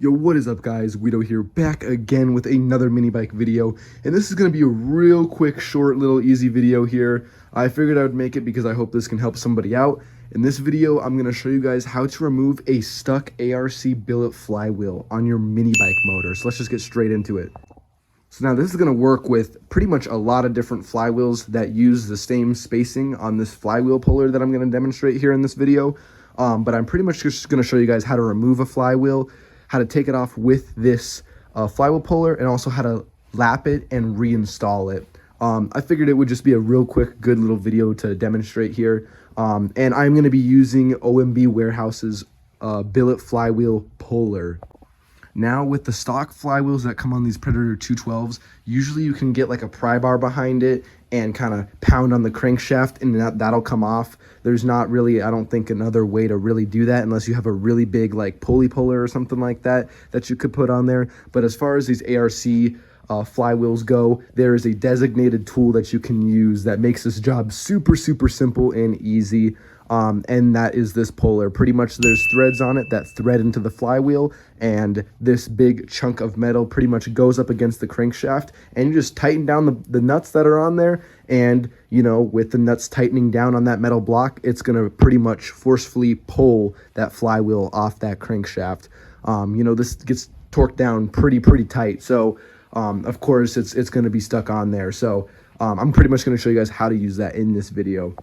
Yo, what is up guys, Guido here, back again with another mini bike video, and this is going to be a real quick, short, little easy video here. I figured I would make it because I hope this can help somebody out. In this video, I'm going to show you guys how to remove a stuck ARC billet flywheel on your mini bike motor. So let's just get straight into it. So now this is going to work with pretty much a lot of different flywheels that use the same spacing on this flywheel puller that I'm going to demonstrate here in this video. But I'm pretty much just going to show you guys how to remove a flywheel, how to take it off with this flywheel puller, and also how to lap it and reinstall it. I figured it would just be a real quick, good little video to demonstrate here. And I'm going to be using OMB Warehouse's billet flywheel puller. Now with the stock flywheels that come on these Predator 212s, usually you can get like a pry bar behind it and kind of pound on the crankshaft and that'll come off. There's not really, I don't think, another way to really do that unless you have a really big like pulley puller or something like that that you could put on there. But as far as these ARC flywheels go, there is a designated tool that you can use that makes this job super simple and easy. And that is this puller. Pretty much there's threads on it that thread into the flywheel, and this big chunk of metal pretty much goes up against the crankshaft, and you just tighten down the nuts that are on there, and you know, with the nuts tightening down on that metal block, it's gonna pretty much forcefully pull that flywheel off that crankshaft. You know, this gets torqued down pretty tight, so of course it's gonna be stuck on there. So I'm pretty much gonna show you guys how to use that in this video.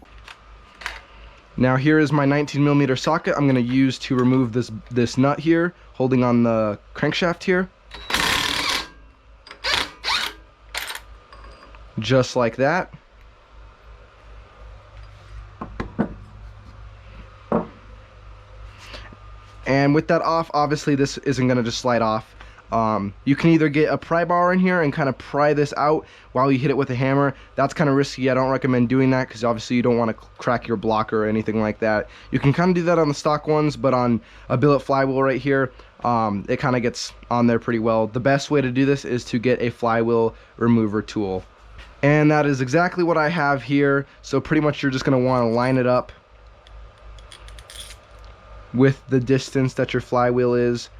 Now here is my 19mm socket I'm going to use to remove this nut here, holding on the crankshaft here. Just like that. And with that off, obviously this isn't going to just slide off. You can either get a pry bar in here and kind of pry this out while you hit it with a hammer. That's kind of risky. I don't recommend doing that because obviously you don't want to crack your blocker or anything like that. You can kind of do that on the stock ones, but on a billet flywheel right here, it kind of gets on there pretty well. The best way to do this is to get a flywheel remover tool. And that is exactly what I have here. So pretty much you're just going to want to line it up with the distance that your flywheel is,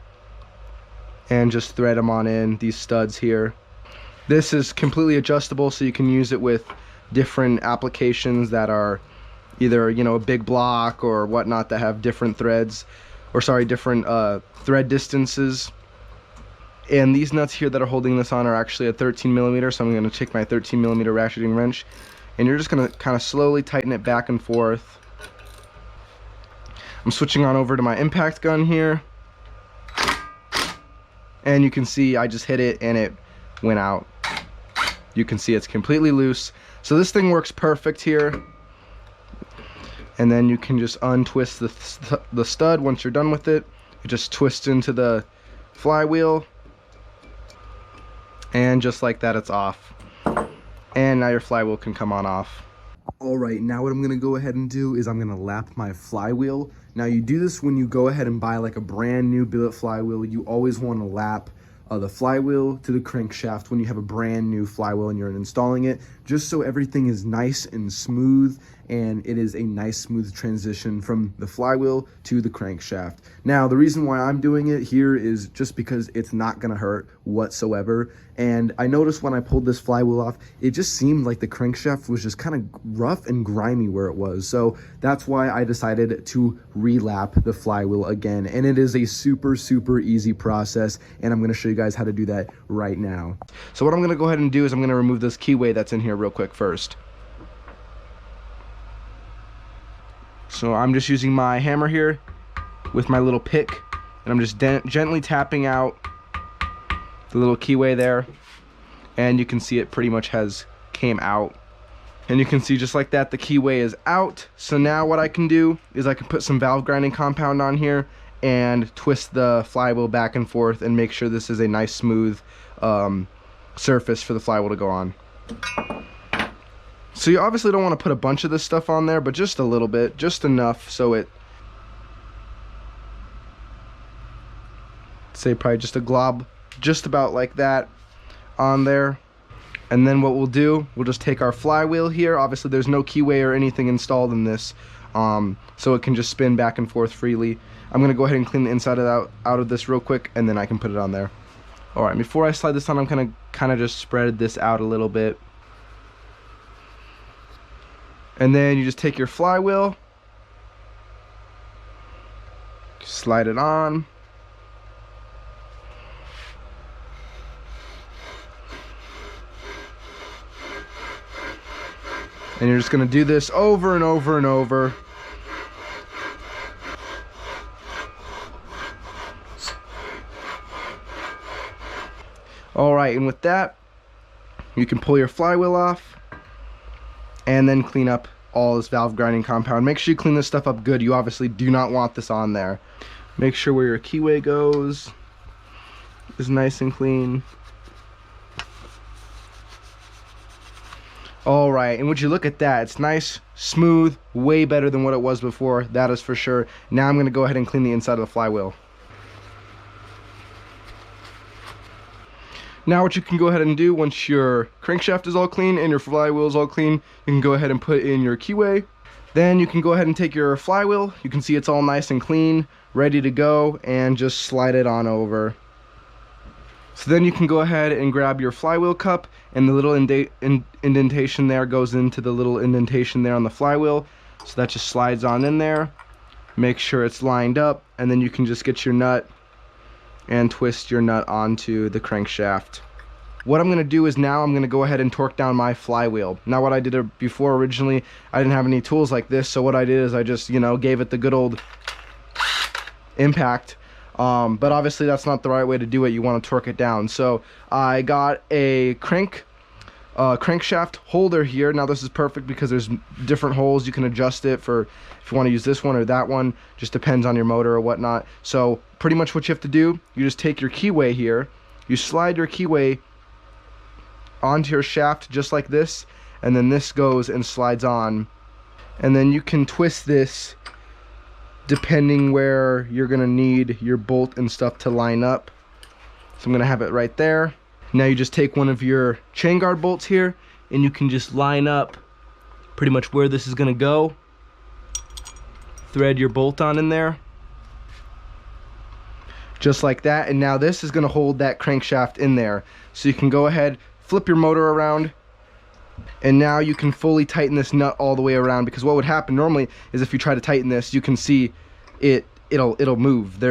and just thread them on in, these studs here. This is completely adjustable, so you can use it with different applications that are either, you know, a big block or whatnot that have different threads, or sorry, different thread distances. And these nuts here that are holding this on are actually a 13mm, so I'm going to take my 13mm ratcheting wrench, and you're just going to kind of slowly tighten it back and forth. I'm switching on over to my impact gun here. And you can see I just hit it and it went out. You can see it's completely loose. So this thing works perfect here. And then you can just untwist the stud once you're done with it. It just twists into the flywheel. And just like that, it's off. And now your flywheel can come on off. Alright, now what I'm going to go ahead and do is I'm going to lap my flywheel. Now you do this when you go ahead and buy like a brand new billet flywheel. You always want to lap the flywheel to the crankshaft when you have a brand new flywheel and you're installing it, just so everything is nice and smooth, and it is a nice smooth transition from the flywheel to the crankshaft. Now the reason why I'm doing it here is just because it's not going to hurt whatsoever. And I noticed when I pulled this flywheel off, it just seemed like the crankshaft was just kind of rough and grimy where it was. So that's why I decided to relap the flywheel again. And it is a super easy process, and I'm going to show you guys how to do that right now. So what I'm going to go ahead and do is I'm going to remove this keyway that's in here real quick first. So I'm just using my hammer here with my little pick, and I'm just gently tapping out the little keyway there, and you can see it pretty much came out. And you can see just like that, the keyway is out. So now what I can do is I can put some valve grinding compound on here and twist the flywheel back and forth and make sure this is a nice smooth surface for the flywheel to go on. So you obviously don't want to put a bunch of this stuff on there, but just a little bit, just enough so it, say probably just a glob, just about like that on there. And then what we'll do, we'll just take our flywheel here. Obviously there's no keyway or anything installed in this, so it can just spin back and forth freely. I'm gonna go ahead and clean the inside out of this real quick, and then I can put it on there. All right, before I slide this on, I'm gonna kind of just spread this out a little bit. And then you just take your flywheel, slide it on. And you're just gonna do this over and over and over. All right, and with that, you can pull your flywheel off and then clean up all this valve grinding compound. Make sure you clean this stuff up good. You obviously do not want this on there. Make sure where your keyway goes is nice and clean. All right, and would you look at that? It's nice, smooth, way better than what it was before, that is for sure. Now I'm gonna go ahead and clean the inside of the flywheel. Now what you can go ahead and do, once your crankshaft is all clean and your flywheel is all clean, you can go ahead and put in your keyway. Then you can go ahead and take your flywheel. You can see it's all nice and clean, ready to go, and just slide it on over. So then you can go ahead and grab your flywheel cup, and the little indentation there goes into the little indentation there on the flywheel. So that just slides on in there. Make sure it's lined up, and then you can just get your nut and twist your nut onto the crankshaft. What I'm gonna do is now I'm gonna go ahead and torque down my flywheel. Now what I did before, originally I didn't have any tools like this, so what I did is I just, you know, gave it the good old impact. But obviously that's not the right way to do it. You want to torque it down. So I got a crankshaft holder here. Now this is perfect because there's different holes. You can adjust it for if you want to use this one or that one. Just depends on your motor or whatnot. So pretty much what you have to do, you just take your keyway here, you slide your keyway onto your shaft just like this, and then this goes and slides on, and then you can twist this depending where you're gonna need your bolt and stuff to line up. So I'm gonna have it right there. Now you just take one of your chain guard bolts here, and you can just line up pretty much where this is gonna go. Thread your bolt on in there, just like that, and now this is gonna hold that crankshaft in there. So you can go ahead, flip your motor around, and now you can fully tighten this nut all the way around, because what would happen normally is if you try to tighten this, you can see it'll move.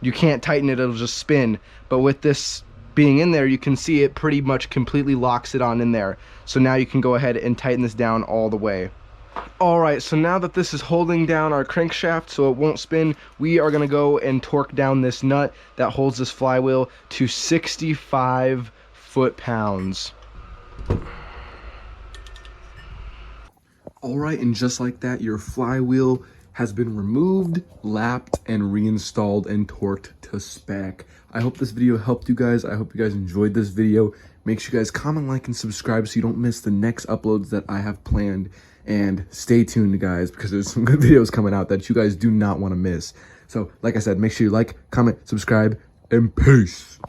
You can't tighten it, it'll just spin. But with this being in there, you can see it pretty much completely locks it on in there. So now you can go ahead and tighten this down all the way. Alright, so now that this is holding down our crankshaft so it won't spin, we are gonna go and torque down this nut that holds this flywheel to 65 foot-pounds. Alright, and just like that, your flywheel has been removed, lapped, and reinstalled and torqued to spec. I hope this video helped you guys. I hope you guys enjoyed this video. Make sure you guys comment, like, and subscribe so you don't miss the next uploads that I have planned. And stay tuned, guys, because there's some good videos coming out that you guys do not want to miss. So, like I said, make sure you like, comment, subscribe, and peace.